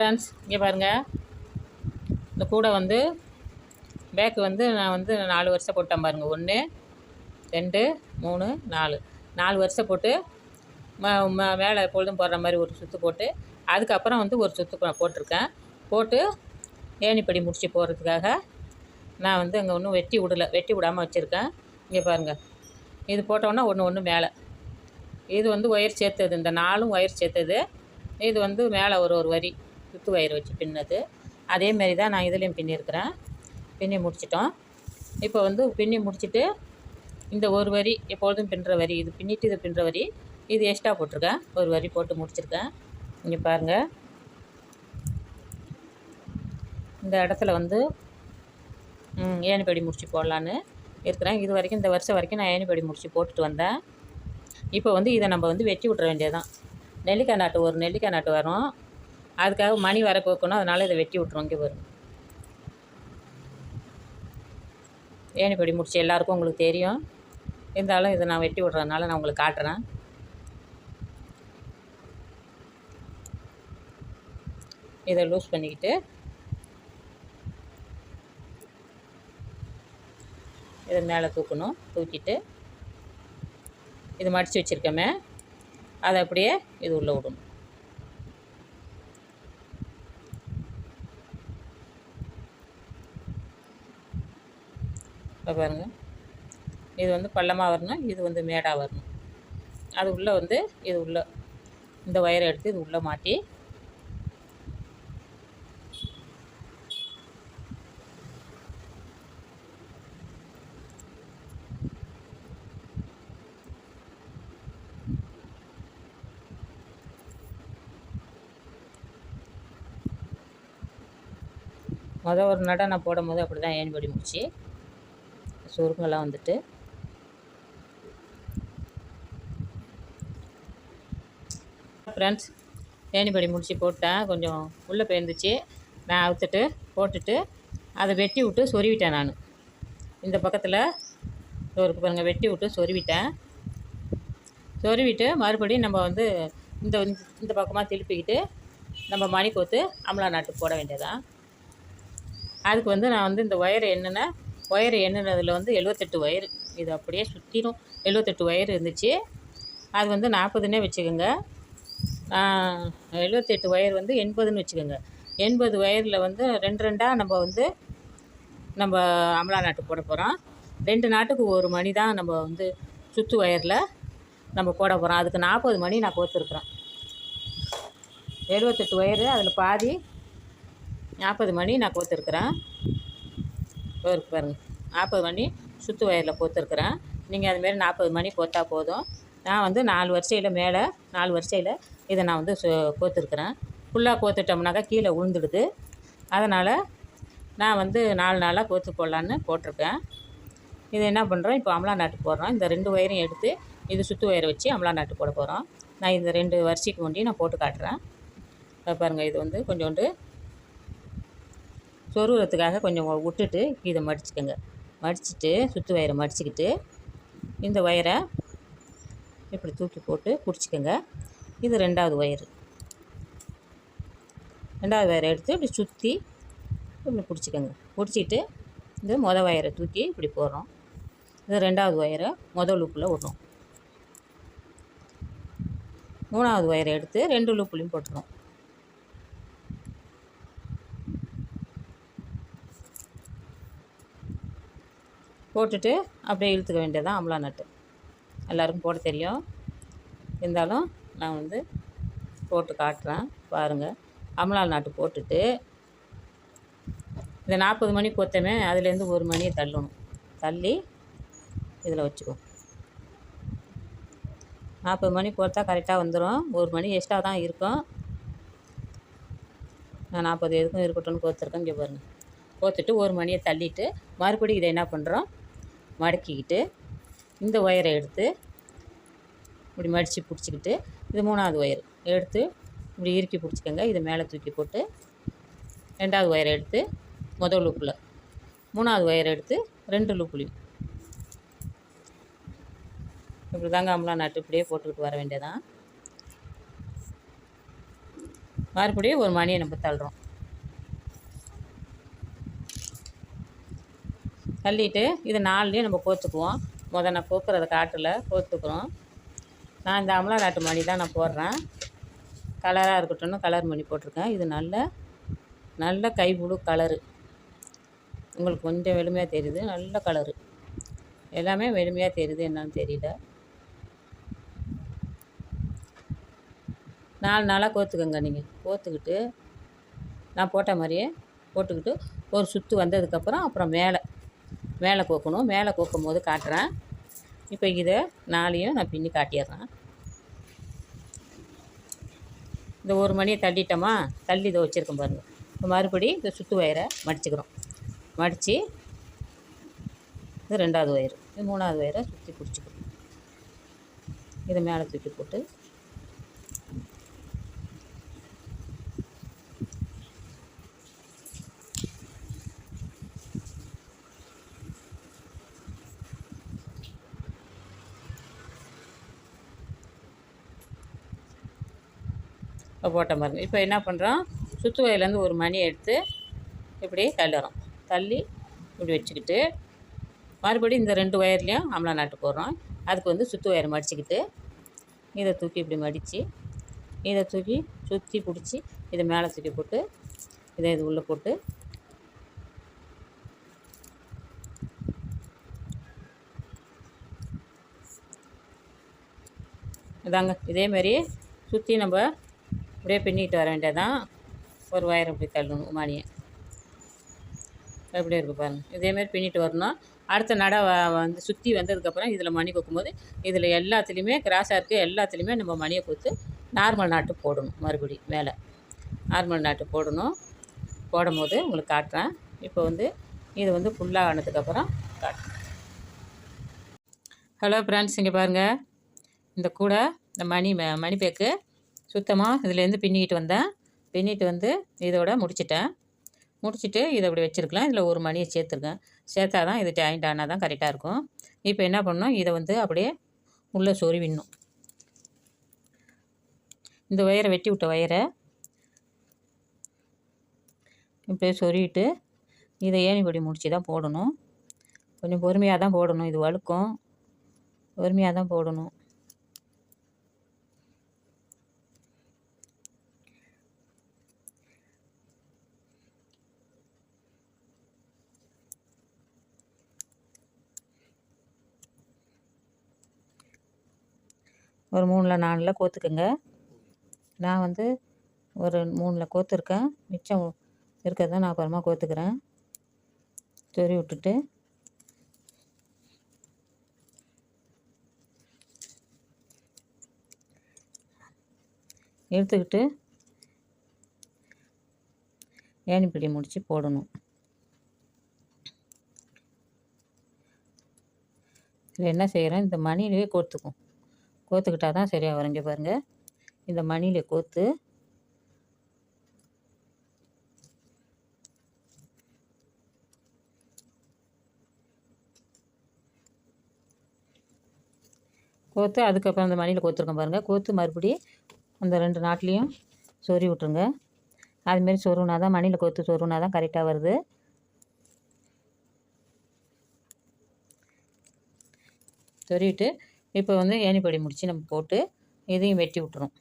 Friends இங்கே பாருங்கள், இந்த கூடை வந்து பேக்கு வந்து நான் வந்து 4 வருஷம் போட்டேன் பாருங்கள். 1 2 3 4 4 வருஷம் போட்டு மேலே எப்பொழுதும் போடுற மாதிரி ஒரு சுற்று போட்டு, அதுக்கப்புறம் வந்து ஒரு சுற்று போட்டிருக்கேன். போட்டு ஏணிப்படி முடிச்சு போடுறதுக்காக நான் வந்து அங்கே ஒன்றும் வெட்டி விடாமல் வச்சுருக்கேன். இங்கே பாருங்கள், இது போட்டோன்னா ஒன்று மேலே இது வந்து ஒயர் சேர்த்தது, இந்த 4ம் ஒயர் சேர்த்தது. இது வந்து மேலே ஒரு வரி சுற்று ஒயர் வச்சு பின்னது. அதேமாரி தான் நான் இதுலேயும் பின்னிருக்கிறேன். பின்னி முடிச்சிட்டோம். இப்போ வந்து பின்னி முடிச்சுட்டு இந்த ஒரு வரி எப்பொழுதும் பின்னுற வரி, இது பின்னிட்டு இது பின்னுற வரி, இது எக்ஸ்ட்ரா போட்டிருக்கேன். ஒரு வரி போட்டு முடிச்சிருக்கேன். இங்கே பாருங்கள், இந்த இடத்துல வந்து ஏணிப்படி முடிச்சு போடலான்னு இருக்கிறேன். இது வரைக்கும் இந்த வருஷம் வரைக்கும் நான் ஏணிப்படி முடிச்சு போட்டுட்டு வந்தேன். இப்போ வந்து இதை நம்ம வந்து வெட்டி விட்ற வேண்டியதுதான். நெல்லிக்காய் நாட்டு ஒரு நெல்லிக்காய் நாட்டு வரும், அதுக்காக மணி வர கோக்கணும். அதனால் இதை வெட்டி விட்ருவோம். இங்கே வரும் ஏணிப்படி முடிச்சு எல்லாருக்கும் உங்களுக்கு தெரியும். இருந்தாலும் இதை நான் வெட்டி விட்றதுனால நான் உங்களுக்கு காட்டுறேன். இதை லூஸ் பண்ணிக்கிட்டு இதை மேலே தூக்கணும். தூக்கிட்டு இது மடித்து வச்சுருக்கோமே, அதை அப்படியே இது உள்ளே விடணும். இப்போ பாருங்கள், இது வந்து பள்ளமாக வரணும், இது வந்து மேடாக வரணும். அது உள்ளே வந்து இது உள்ளே இந்த ஒயரை எடுத்து இது உள்ளே மாட்டி ஒரு நடை நான் போடும் போது அப்படி தான் ஏணிப்படி முடிச்சு சுருங்கெல்லாம் வந்துட்டு ஃப்ரெண்ட்ஸ் ஏணிப்படி முடிச்சு போட்டேன். கொஞ்சம் உள்ளே போயிருந்துச்சு, நான் அவுத்துட்டு போட்டுட்டு அதை வெட்டி விட்டு சொருவிட்டேன். நான் இந்த பக்கத்தில் ஒரு பாருங்கள் வெட்டி விட்டு சொருவிட்டேன். சொருவிட்டு மறுபடியும் நம்ம வந்து இந்த பக்கமாக திருப்பிக்கிட்டு நம்ம மணி கோத்து அமலா நாட்டு போட வேண்டியதான். அதுக்கு வந்து நான் வந்து இந்த ஒயர் எண்ணுனதில் வந்து 78 ஒயரு, இது அப்படியே சுற்றிடும். 78 ஒயர் இருந்துச்சு. அது வந்து 40ன்னே வச்சுக்கோங்க. 78 ஒயர் வந்து 80ன்னு வச்சுக்கோங்க. 80 ஒயரில் வந்து 2 நம்ம அமலா நாட்டு போட போகிறோம். 2 நாட்டுக்கு ஒரு மணி தான் நம்ம வந்து சுற்று ஒயரில் நம்ம போட போகிறோம். அதுக்கு 40 மணி நான் கோத்துருக்குறேன். 78 ஒயரு, அதில் பாதி 40 மணி நான் கோத்துருக்குறேன். பாருங்கள், 40 மணி சுற்று ஒயரில் கோத்துருக்குறேன். நீங்கள் அதுமாரி 40 மணி கோத்தா போதும். நான் வந்து 4 வரிசையில் மேலே 4 வரிசையில் இதை நான் வந்து கோத்துருக்குறேன். ஃபுல்லாக கோத்துட்டோம்னாக்கா கீழே விழுந்துடுது. அதனால் நான் வந்து 4 நாளாக கோத்து போடலான்னு போட்டிருக்கேன். இது என்ன பண்ணுறோம், இப்போ அமலா நாட்டு போடுறோம். இந்த 2 ஒயரையும் எடுத்து இது சுற்று ஒயரை வச்சு அமலா நாட்டு போட போகிறோம். நான் இந்த 2 வரிசைக்கு ஒண்டி நான் போட்டு காட்டுறேன். பாருங்கள், இது வந்து கொஞ்சோண்டு சொருகிறதுக்காக கொஞ்சம் விட்டுட்டு இதை மடிச்சுக்கோங்க. மடிச்சுட்டு சுற்று ஒயரை மடிச்சுக்கிட்டு இந்த ஒயரை இப்படி தூக்கி போட்டு பிடிச்சிக்கோங்க. இது 2வது ஒயரு. 2வது ஒயரை எடுத்து இப்படி சுற்றி இப்படி பிடிச்சிக்கோங்க. பிடிச்சிட்டு இந்த ஒயரை தூக்கி இப்படி போடுறோம். இது 2வது ஒயரை லூப்பில் விடுறோம். 3வது ஒயரை எடுத்து 2 லூப்லேயும் போட்டுறோம். போட்டுட்டு அப்படியே இழுத்துக்க வேண்டியதான் அமலா நாட்டு. எல்லாருக்கும் போட தெரியும், இருந்தாலும் நான் வந்து போட்டு காட்டுறேன். பாருங்கள், அமலா நாட்டு போட்டுட்டு இந்த 40 மணி கோத்தமே அதுலேருந்து ஒரு மணியை தள்ளணும். தள்ளி இதில் வச்சுக்கோ. 40 மணி கோத்தா கரெக்டாக வந்துடும். ஒரு மணி எக்ஸ்ட்ரா தான் இருக்கும். நான் 40 எதுக்கும் இருக்கட்டும்னு கோத்துருக்கேன். இங்கே பாருங்கள், கோத்துட்டு ஒரு மணியை தள்ளிட்டு மறுபடியும் இதை என்ன பண்ணுறோம், மடக்கிக்கிட்டு இந்த ஒயரை எடுத்து இப்படி மடித்து பிடிச்சிக்கிட்டு இது 3வது ஒயர் எடுத்து இப்படி இறுக்கி பிடிச்சிக்கோங்க. இதை மேலே தூக்கி போட்டு 2வது ஒயரை எடுத்து லூப்பில் 3வது ஒயரை எடுத்து 2 லூப்லேயும் இப்படி தாங்க அமலா நாட்டு இப்படியே போட்டுக்கிட்டு வர வேண்டியதான். மறுபடியும் ஒரு மணியை நம்ம தள்ளுறோம். தள்ளிட்டு இது 4லேயும் நம்ம கோத்துக்குவோம். நான் கோக்குறத காட்டில் கோத்துக்கிறோம். நான் இந்த அமலா நாட்டு மணி தான் நான் போடுறேன். கலராக இருக்கட்டும்னு கலர் மணி போட்டிருக்கேன். இது நல்ல கைப்புழு கலரு. உங்களுக்கு கொஞ்சம் வெளுமையாக தெரியுது, நல்ல கலரு. எல்லாமே வெளுமையாக தெரியுது, என்னன்னு தெரியல. 4 நாளாக கோத்துக்கோங்க. நீங்கள் கோத்துக்கிட்டு நான் போட்ட மாதிரியே போட்டுக்கிட்டு ஒரு சுற்று வந்ததுக்கப்புறம் அப்புறம் மேலே கோக்கணும். மேலே கோக்கும் போது காட்டுறேன். இப்போ இதை 4யும் நான் பின்னி காட்டிடுறேன். இந்த ஒரு மணியை தள்ளிட்டோமா, தள்ளி இதை வச்சுருக்கோம் பாருங்கள். இப்போ மறுபடி இந்த சுற்று வயரை மடிச்சுக்கிறோம். மடித்து இது 2வது வயர், இது 3வது வயரை சுற்றி பிடிச்சிக்கணும். இதை மேலே தூக்கி போட்டு போட்ட பாருங்கள். இப்போ என்ன பண்ணுறோம், சுற்று வயர்லேருந்து ஒரு மணி எடுத்து இப்படி தள்ளுறோம். தள்ளி இப்படி வச்சுக்கிட்டு மறுபடியும் இந்த 2 வயர்லேயும் அமலா நாட்டு போடுறோம். அதுக்கு சுற்று வயரை மடிச்சுக்கிட்டு இதை தூக்கி இப்படி மடித்து இதை தூக்கி சுற்றி பிடிச்சி இதை மேலே தூக்கி போட்டு இதை இது உள்ளே போட்டு இதாங்க. இதேமாரி சுற்றி நம்ம அப்படியே பின்னிட்டு வர வேண்டியதான். ஒரு வயரை இப்படி தள்ளணும் மணியை. எப்படி இருக்குது பாருங்கள். இதேமாரி பின்னிட்டு வரணும். அடுத்த நடை சுற்றி வந்ததுக்கப்புறம் இதில் மணி கோக்கும்போது இதில் எல்லாத்துலேயுமே கிராஸாக இருக்குது, எல்லாத்துலேயுமே நம்ம மணியை கோத்து நார்மல் நாட்டு போடணும். மறுபடியும் மேலே நார்மல் நாட்டு போடணும். போடும்போது உங்களுக்கு காட்டுறேன். இப்போ இது ஃபுல்லாக ஆனதுக்கப்புறம் காட்டுறேன். ஹலோ ஃப்ரெண்ட்ஸ், இங்கே பாருங்கள். இந்த கூடை இந்த மணி பேக்கு சுத்தமாக இதுலேருந்து பின்னிட்டு இதோட முடிச்சுட்டு இதை அப்படி வச்சுருக்கலாம். இதில் ஒரு மணியை சேர்த்தா தான் இது ஜாயிண்ட் ஆனால் தான் கரெக்டாக இருக்கும். இப்போ என்ன பண்ணணும், இதை அப்படியே உள்ளே சொருவிடணும். இந்த வயரை வெட்டி விட்ட வயரை இப்படியே சொருவிட்டு இதை ஏணிப்படி முடிச்சு தான் போடணும். கொஞ்சம் பொறுமையாக தான் போடணும். இது வழுக்கும், பொறுமையாக தான் போடணும். ஒரு 3ல் 4ல் கோத்துக்குங்க. நான் ஒரு 3ல் கோத்துருக்கேன். மிச்சம் இருக்கிறத நான் அப்புறமா கோத்துக்கிறேன். சொறி விட்டுட்டு எடுத்துக்கிட்டு ஏணிப்பிடி முடித்து போடணும். இதில் என்ன செய்கிறேன், இந்த மணியிலே கோத்துக்கிட்டால் தான் சரியாக வரும். இங்கே பாருங்கள். இந்த மணியில் கோத்து அதுக்கப்புறம் அந்த மணியில் கோத்துருக்கேன் பாருங்கள். கோத்து மறுபடி அந்த 2 நாட்லேயும் சொறி விட்ருங்க. அதுமாரி சொருவினா தான் மணியில் கோத்து சொருவினா தான் கரெக்டாக வருது. சொருவிட்டு இப்போ ஏணிப்படி முடித்து நம்ம போட்டு இதையும் வெட்டி விட்டுரும்.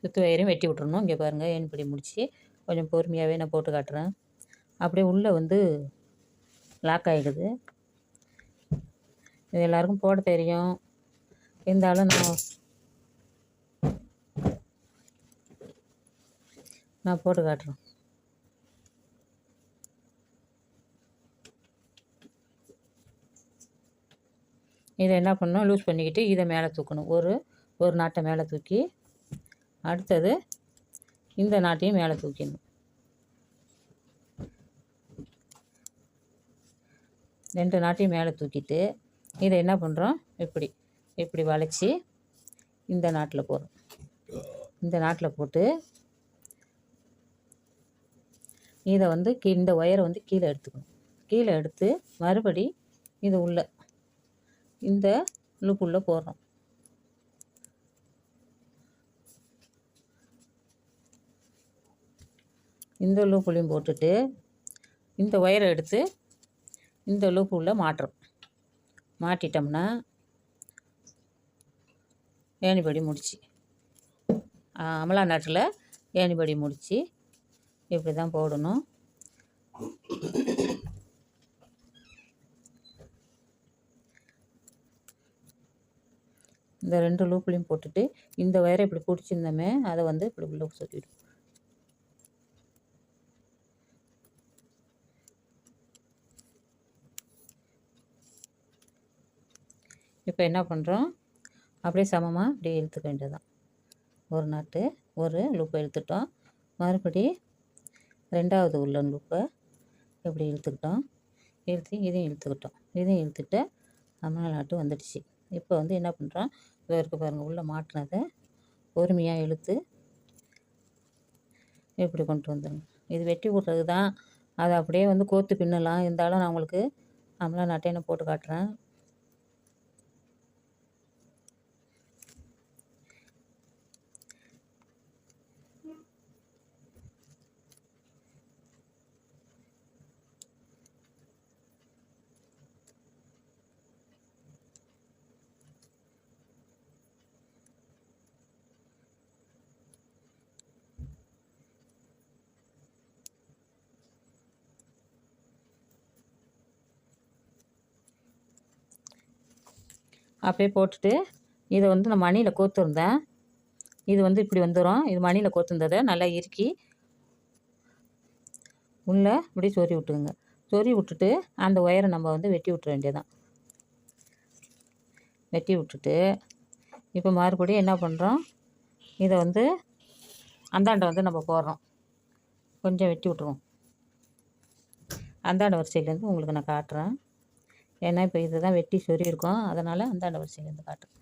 சுற்று வயரையும் வெட்டி விட்டுறணும். இங்கே பாருங்கள், ஏணிப்படி முடித்து கொஞ்சம் பொறுமையாகவே நான் போட்டு காட்டுறேன். அப்படியே உள்ளே லாக் ஆகிடுது. இது எல்லாருக்கும் போட தெரியும். இருந்தாலும் நான் போட்டு காட்டுறேன். இதை என்ன பண்ணணும், லூஸ் பண்ணிக்கிட்டு இதை மேலே தூக்கணும். ஒரு நாட்டை மேலே தூக்கி அடுத்தது இந்த நாட்டையும் மேலே தூக்கிடணும். 2 நாட்டையும் மேலே தூக்கிட்டு இதை என்ன பண்ணுறோம், இப்படி வளைச்சி இந்த நாட்டில் போடுறோம். இந்த நாட்டில் போட்டு இதை இந்த ஒயரை கீழே எடுத்துக்கணும். கீழே எடுத்து மறுபடி இது உள்ள இந்த லூப்புள்ளே போடுறோம். இந்த லூப்புலையும் போட்டுட்டு இந்த ஒயரை எடுத்து இந்த லூப்பு உள்ள மாட்டுறோம். மாட்டிட்டோம்னா ஏணிப்படி முடிச்சு அமலா நாட்டில் ஏணிப்படி முடிச்சு இப்படி தான் போடணும். இந்த 2 லூப்லையும் போட்டுட்டு இந்த ஒயரை இப்படி பிடிச்சிருந்தோமே அதை வந்து இப்படி உள்ள சொல்லிவிடும். இப்போ என்ன பண்ணுறோம், அப்படியே சமமாக அப்படியே இழுத்துக்க வேண்டியதுதான். ஒரு நாட்டு ஒரு லூப்பை இழுத்துட்டோம். மறுபடி 2வது உள்ள லூப்பை இப்படி இழுத்துக்கிட்டோம். இதையும் இழுத்துட்டு அமலா நாட்டு வந்துடுச்சு. இப்போ வந்து என்ன பண்ணுறோம், இதை இருக்க பாருங்கள், உள்ளே மாட்டினதை பொறுமையாக இழுத்து இப்படி கொண்டு வந்துடுங்க. இது வெட்டி விட்றது தான். அதை அப்படியே வந்து கோத்து பின்னலாம். இருந்தாலும் நான் உங்களுக்கு அமலா நாட்டை என்ன போட்டு காட்டுறேன். அப்படியே போட்டுட்டு இதை வந்து நான் மணியில் கோத்துருந்தேன். இது வந்து இப்படி வந்துடும். இது மணியில் கோத்துருந்ததை நல்லா இறுக்கி உள்ளே இப்படி சொறி விட்டுக்குங்க. சொறி விட்டுட்டு அந்த ஒயரை நம்ம வந்து வெட்டி விட்டுற வேண்டியதான். வெட்டி விட்டுட்டு இப்போ மறுபடியும் என்ன பண்ணுறோம், இதை வந்து அந்தாண்டை வந்து நம்ம போடுறோம். கொஞ்சம் வெட்டி விட்டுருவோம். அந்தாண்ட வரிசையிலேருந்து உங்களுக்கு நான் காட்டுறேன். ஏன்னா இப்போ இதை தான் வெட்டி சொறி இருக்கும், அதனால் அந்தாண்ட வரிசையிலேருந்து காட்டுறேன்.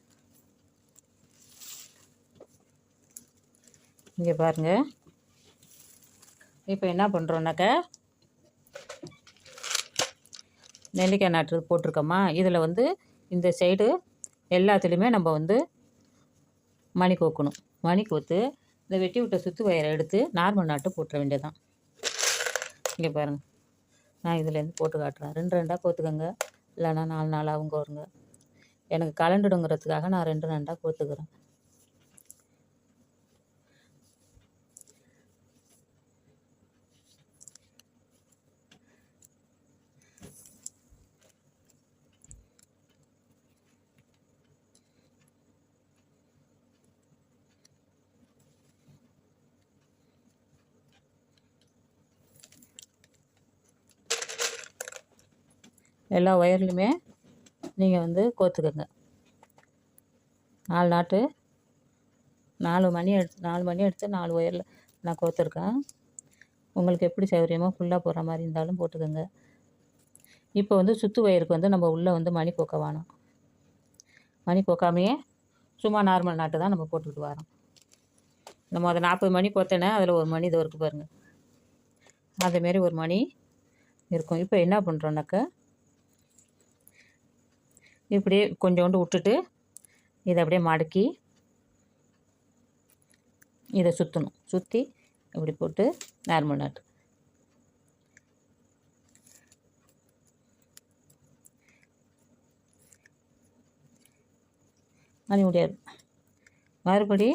இங்கே பாருங்கள். இப்போ என்ன பண்ணுறோன்னாக்கா, நெல்லிக்காய் நாட்டு போட்டிருக்கோமா, இதில் வந்து இந்த சைடு எல்லாத்துலேயுமே நம்ம வந்து மணி கோக்கணும். மணி கோத்து இந்த வெட்டி விட்ட சுற்று வயரை எடுத்து நார்மல் நாட்டு போட்டுற வேண்டியதான். இங்கே பாருங்கள், நான் இதுலேருந்து போட்டு காட்டுறேன். 2 கோத்துக்கோங்க, இல்லைன்னா 4 அவங்க வருங்க. எனக்கு கலண்டுடுங்கிறதுக்காக நான் 2 கோத்துக்கிறேன். எல்லா ஒயர்லையுமே நீங்கள் வந்து கோத்துக்கோங்க. 4 நாட்டு 4 மணி எடுத்து 4 ஒயரில் நான் கோத்துருக்கேன். உங்களுக்கு எப்படி சௌகரியமோ ஃபுல்லாக போடுற மாதிரி இருந்தாலும் போட்டுக்கோங்க. இப்போ வந்து சுற்று ஒயருக்கு வந்து நம்ம உள்ளே வந்து மணி கோக்க வேணும். மணி கோக்காமையே சும்மா நார்மல் நாட்டு தான் நம்ம போட்டுக்கிட்டு வரோம். நம்ம அதை 40 மணி கோத்தேனே, அதில் ஒரு மணி இது இருக்குது பாருங்கள், அதேமாரி ஒரு மணி இருக்கும். இப்போ என்ன பண்ணுறோன்னாக்கா, இப்படியே கொஞ்சோண்டு விட்டுட்டு இதை அப்படியே மடக்கி இதை சுற்றணும். சுற்றி இப்படி போட்டு நார்மல் நாட்டு மணி முடியாது. மறுபடி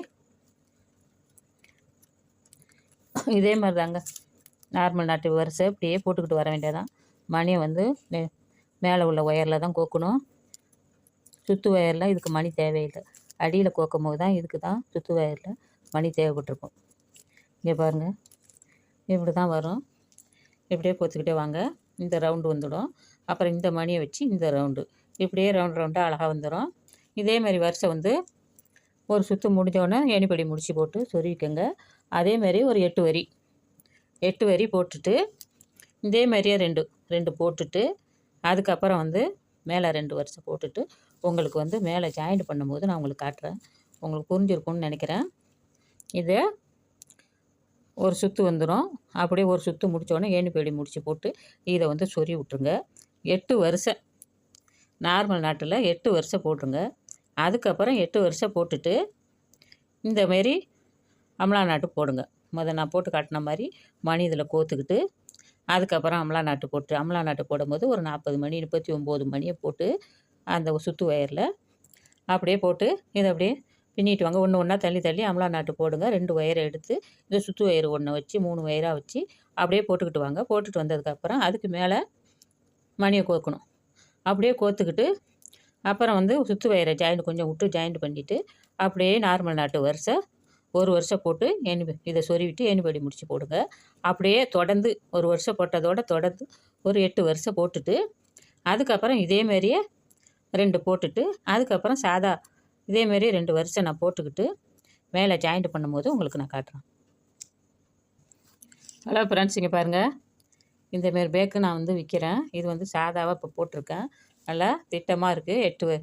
இதே மாதிரி தாங்க நார்மல் நாட்டு வரிசை இப்படியே போட்டுக்கிட்டு வர வேண்டியதான். மணியை வந்து மேலே உள்ள ஒயரில் தான் கோக்கணும். சுற்று ஒயரில் இதுக்கு மணி தேவையில்லை. அடியில் கோக்கும் போது தான் இதுக்கு தான் சுற்று ஒயரில் மணி தேவைப்பட்டிருக்கும். இங்கே பாருங்கள், இப்படி தான் வரும். இப்படியே கோத்துக்கிட்டே வாங்க. இந்த ரவுண்டு வந்துடும். அப்புறம் இந்த மணியை வச்சு இந்த ரவுண்டு இப்படியே ரவுண்டாக அழகாக வந்துடும். இதேமாரி வரிசை வந்து ஒரு சுற்று முடிஞ்சோடனே ஏணிப்படி முடிச்சு போட்டு சொருவிக்கங்க. அதேமாரி ஒரு 8 வரி போட்டுட்டு இதேமாரியே 2 போட்டுட்டு அதுக்கப்புறம் வந்து மேலே 2 வரிசை போட்டுட்டு உங்களுக்கு வந்து மேலே ஜாயிண்ட் பண்ணும்போது நான் உங்களுக்கு காட்டுறேன். உங்களுக்கு புரிஞ்சிருக்கும்னு நினைக்கிறேன். இதை ஒரு சுற்று வந்துடும். அப்படியே ஒரு சுற்று முடித்தோடனே ஏணிப்படி முடிச்சு போட்டு இதை வந்து சொறி விட்ருங்க. 8 வரிசை நார்மல் நாட்டில் 8 வரிசை போட்டுருங்க. அதுக்கப்புறம் 8 வரிசை போட்டுட்டு இந்தமாரி அமலா நாட்டு போடுங்க. நான் போட்டு காட்டின மாதிரி மணி இதில் கோத்துக்கிட்டு அதுக்கப்புறம் அமலா நாட்டு போட்டு அமலா நாட்டு போடும்போது ஒரு 40 மணி 39 மணியை போட்டு அந்த சுற்று ஒயரில் அப்படியே போட்டு இதை அப்படியே பின்னிட்டு வாங்க. ஒன்று ஒன்றா தள்ளி தள்ளி அமலா நாட்டு போடுங்க. 2 ஒயரை எடுத்து இந்த சுற்று ஒயர் ஒன்றை வச்சு 3 ஒயராக வச்சு அப்படியே போட்டுக்கிட்டு வாங்க. போட்டுட்டு வந்ததுக்கப்புறம் அதுக்கு மேலே மணியை கோர்க்கணும். அப்படியே கோர்த்துக்கிட்டு அப்புறம் வந்து சுற்று ஒயரை கொஞ்சம் விட்டு ஜாயிண்ட் பண்ணிவிட்டு அப்படியே நார்மல் நாட்டு வரிசை ஒரு வருஷம் போட்டு இதை சொருவிட்டு ஏணிப்படி முடிச்சு போடுங்க. அப்படியே தொடர்ந்து ஒரு வருஷம் போட்டதோடு தொடர்ந்து ஒரு 8 வருஷம் போட்டுட்டு அதுக்கப்புறம் இதேமாரியே 2 போட்டுட்டு அதுக்கப்புறம் சாதா இதேமாரி 2 வருஷம் நான் போட்டுக்கிட்டு மேலே ஜாயிண்ட் பண்ணும்போது உங்களுக்கு நான் காட்டுறேன். ஹலோ ஃப்ரெண்ட்ஸ், இங்கே பாருங்கள், இந்தமாரி பேக்கு நான் வந்து விற்கிறேன். இது வந்து சாதாவாக இப்போ போட்டிருக்கேன். நல்லா திட்டமாக இருக்குது.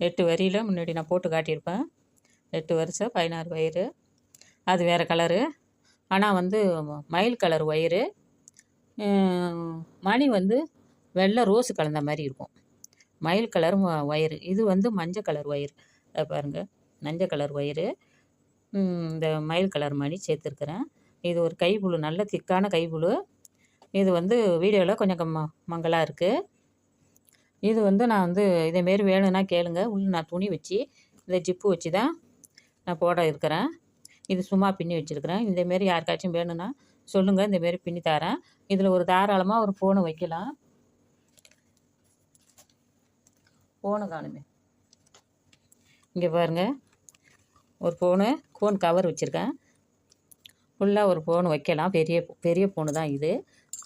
8 வரியில் முன்னாடி நான் போட்டு காட்டியிருப்பேன். 8 வருஷம் 16 வயரு. அது வேறு கலரு. ஆனால் வந்து மயில் கலர் ஒயரு. மணி வந்து வெள்ளை ரோஸு கலந்த மாதிரி இருக்கும். மயில் கலர் ஒயரு. இது வந்து மஞ்சள் கலர் ஒயரு. பாருங்கள், மஞ்சள் கலர் ஒயரு. இந்த மயில் கலர் மணி சேர்த்துருக்குறேன். இது ஒரு கைப்புழு, நல்ல திக்கான கைப்புழு. இது வந்து வீடியோவில் கொஞ்சம் மங்கலாக இருக்குது. இது வந்து நான் வந்து இதேமாரி வேணும்னா கேளுங்க. நான் துணி வச்சு இந்த ஜிப்பு வச்சு தான் நான் போட இருக்கிறேன். இது சும்மா பின்னி வச்சுருக்கிறேன். இந்தமாரி யாருக்காச்சும் வேணும்னா சொல்லுங்கள், இந்தமாரி பின்னி தரேன். இதில் ஒரு தாராளமாக ஒரு ஃபோனு வைக்கலாம். ஃபோனு காணுமே, இங்கே பாருங்கள், ஒரு ஃபோன் கவர் வச்சுருக்கேன். ஃபுல்லாக ஒரு ஃபோனு வைக்கலாம். பெரிய ஃபோனு தான் இது.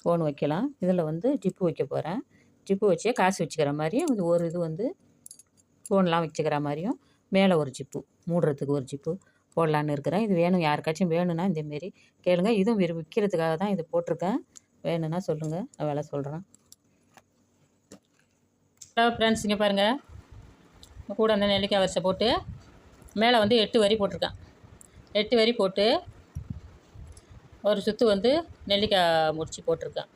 ஃபோனு வைக்கலாம். இதில் வந்து ஜிப்பு வைக்க போகிறேன். ஜிப்பு வச்சு காசு வச்சுக்கிற மாதிரியும் இது வந்து ஃபோன்லாம் வச்சுக்கிற மாதிரியும் மேலே ஒரு ஜிப்பு மூடுறதுக்கு ஒரு ஜிப்பு போடலான்னு இருக்கிறேன். இது வேணும், யாருக்காச்சும் வேணும்னா இந்தமாரி கேளுங்க. இதுவும் விற்கிறதுக்காக தான் இது போட்டிருக்கேன். வேணும்னா சொல்லுங்கள், நான் விலை சொல்கிறேன். ஹலோ ஃப்ரெண்ட்ஸ், இங்கே பாருங்கள், கூட அந்த நெல்லிக்காய் வரிசை போட்டு மேலே வந்து 8 வரி போட்டிருக்கேன். 8 வரி போட்டு ஒரு சுற்று வந்து நெல்லிக்காய் முடிச்சு போட்டிருக்கேன்.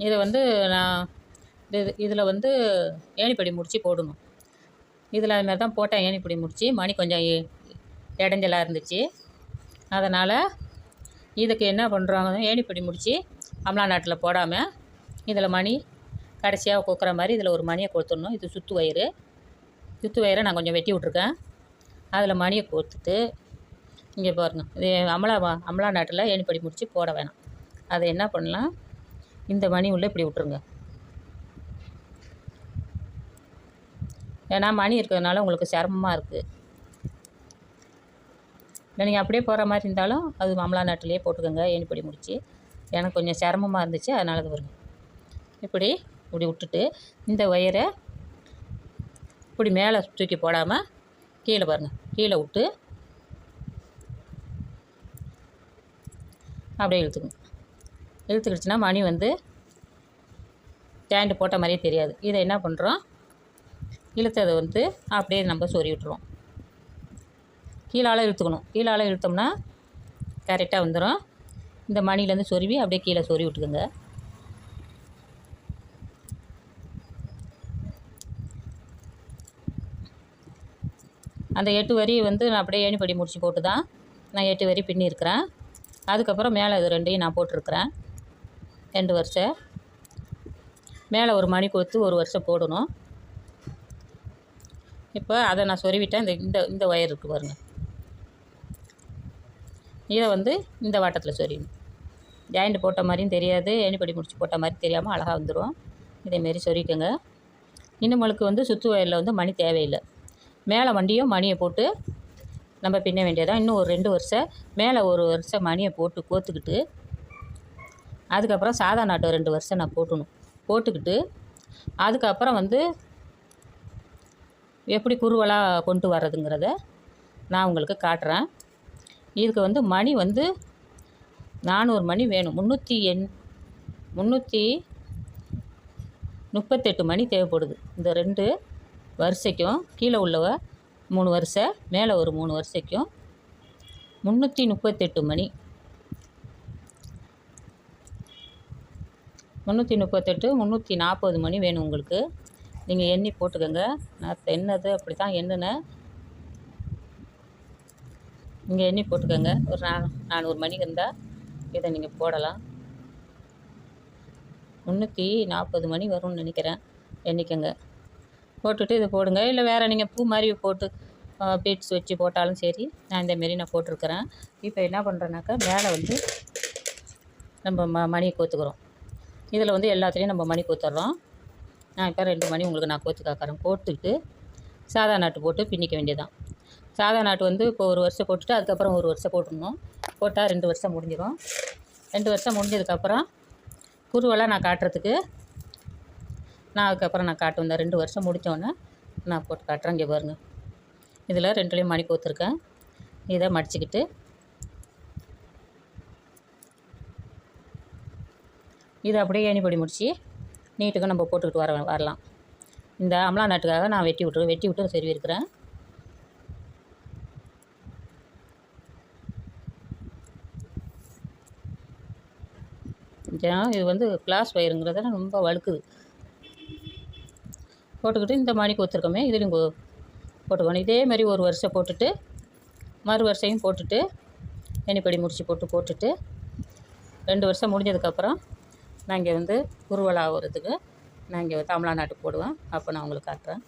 இதை வந்து நான் இதில் வந்து ஏணிப்படி முடிச்சு போடணும். இதில் அது மாதிரி தான் போட்டேன். ஏணிப்படி முடிச்சு மணி கொஞ்சம் இடைஞ்சலாக இருந்துச்சு. அதனால் இதுக்கு என்ன பண்ணுறாங்க, ஏணிப்படி முடிச்சு அமலா நாட்டில் போடாமல் இதில் மணி கடைசியாக கோக்குற மாதிரி இதில் ஒரு மணியை கோர்த்துடணும். இது சுற்று வயரை நான் கொஞ்சம் வெட்டி விட்ருக்கேன். அதில் மணியை கோர்த்துட்டு இங்கே பாருங்கள், இது அமலா நாட்டில் ஏணிப்படி முடிச்சு போட வேணாம். அதை என்ன பண்ணலாம், இந்த மணி உள்ளே இப்படி விட்ருங்க. ஏன்னா மணி இருக்கிறதுனால உங்களுக்கு சிரமமாக இருக்குது. இல்லை நீங்கள் அப்படியே போகிற மாதிரி இருந்தாலும் அது அமலா நாட்டிலேயே போட்டுக்கோங்க ஏணிப்படி முடிச்சு. எனக்கு கொஞ்சம் சிரமமாக இருந்துச்சு, அதனால இது வருங்க. இப்படி விட்டுட்டு இந்த ஒயரை இப்படி மேலே தூக்கி போடாமல் கீழே பாருங்கள், கீழே விட்டு அப்படியே இழுத்துக்கிடுச்சுன்னா மணி வந்து ஸ்டாண்டு போட்ட மாதிரியே தெரியாது. இதை என்ன பண்ணுறோம், இழுத்ததை வந்து அப்படியே நம்ம சொறி விட்டுருவோம். கீழால் இழுத்துக்கணும். கீழால் இழுத்தோம்னா கரெக்டாக வந்துடும். இந்த மணிலேருந்து சொருவி அப்படியே கீழே சொறி விட்டுக்குங்க. அந்த 8 வரி வந்து நான் அப்படியே ஏணிப்படி முடிச்சு போட்டு தான் நான் 8 வரி பின்னியிருக்கிறேன். அதுக்கப்புறம் மேலே இது 2ஐயும் நான் போட்டிருக்கிறேன். 2 வருஷம் மேலே ஒரு மணி கோர்த்து ஒரு வருஷம் போடணும். இப்போ அதை நான் சொருவிட்டேன். இந்த ஒயர் இருக்குது பாருங்கள், இதை வந்து இந்த வாட்டத்தில் சொருவிடணும். ஜாயிண்ட் போட்ட மாதிரியும் தெரியாது, ஏணிப்படி முடிச்சு போட்ட மாதிரி தெரியாமல் அழகாக வந்துடும். இதேமாரி சொருவிக்கோங்க. இன்னும் வந்து சுற்று ஒயரில் வந்து மணி தேவையில்லை. மேலே வண்டியும் மணியை போட்டு நம்ம பின்ன வேண்டியதான். இன்னும் ஒரு 2 வருஷம் மேலே ஒரு வருஷம் மணியை போட்டு கோத்துக்கிட்டு அதுக்கப்புறம் சாதா நாட்டு 2 வருஷம் நான் போட்டுக்கிட்டு அதுக்கப்புறம் வந்து எப்படி குறுவலாக கொண்டு வர்றதுங்கிறத நான் உங்களுக்கு காட்டுறேன். இதுக்கு வந்து மணி வந்து 400 மணி வேணும். 338 மணி தேவைப்படுது. இந்த 2 வரிசைக்கும் கீழே உள்ளவ 3 வருஷம் மேலே ஒரு 3 வருஷைக்கும் 338 மணி. 338 340 மணி வேணும் உங்களுக்கு. நீங்கள் எண்ணி போட்டுக்கோங்க. நான் எண்ணது அப்படி தான் எண்ணினேன். இங்கே எண்ணி போட்டுக்கோங்க. ஒரு 400 மணி இருந்தால் இதை நீங்கள் போடலாம். 340 மணி வரும்னு நினைக்கிறேன். எண்ணிக்கங்க. போட்டுட்டு இதை போடுங்க. இல்லை வேறு நீங்கள் பூ மாதிரி போட்டு பீட்ஸ் வச்சு போட்டாலும் சரி. நான் இந்தமாரி நான் போட்டிருக்கிறேன். இப்போ என்ன பண்ணுறேன்னாக்கா மேலே வந்து நம்ம மணி கோத்துக்கிறோம். இதில் வந்து எல்லாத்துலேயும் நம்ம மணி கோத்துடுறோம். நான் இப்போ 2 மணி உங்களுக்கு நான் கோத்து காக்கிறேன். போட்டுக்கிட்டு சாதா நாட்டு போட்டு பின்னிக்க வேண்டியதான். சாதா நாட்டு வந்து இப்போ 1 வருஷம் போட்டுட்டு அதுக்கப்புறம் 1 வருஷம் போட்டுடணும். போட்டால் 2 வருஷம் முடிஞ்சிடும். 2 வருஷம் முடிஞ்சதுக்கப்புறம் குருவெல்லாம் நான் காட்டுறதுக்கு அதுக்கப்புறம் நான் காட்டுவேன். இந்த 2 வருஷம் முடித்தோடனே நான் போட்டு காட்டுறேன். இங்கே பாருங்கள். இதில் 2லேயும் மணி கோத்துருக்கேன். இதை மடிச்சுக்கிட்டு இதை அப்படியே ஏணிப்படி முடித்து நீட்டுக்கு நம்ம போட்டுக்கிட்டு வரலாம். இந்த அமலா நாட்டுக்காக நான் வெட்டி விட்டு சரி இருக்கிறேன். இது வந்து கிளாஸ் வயருங்கிறதால ரொம்ப வழுக்குது. போட்டுக்கிட்டு இந்த மணி கோத்துருக்கோமே இதுலையும் போட்டுக்கணும். இதேமாதிரி 1 வருஷம் போட்டுட்டு மறு வருஷையும் போட்டுட்டு எண்ணிப்படி முடிச்சு போட்டுட்டு 2 வருஷம் முடிஞ்சதுக்கப்புறம் நான் இங்கே வந்து குருவலா ஆகிறதுக்கு நான் இங்கே தமிழ்நாட்டு போடுவேன். அப்போ நான் உங்களுக்கு காட்டுறேன்.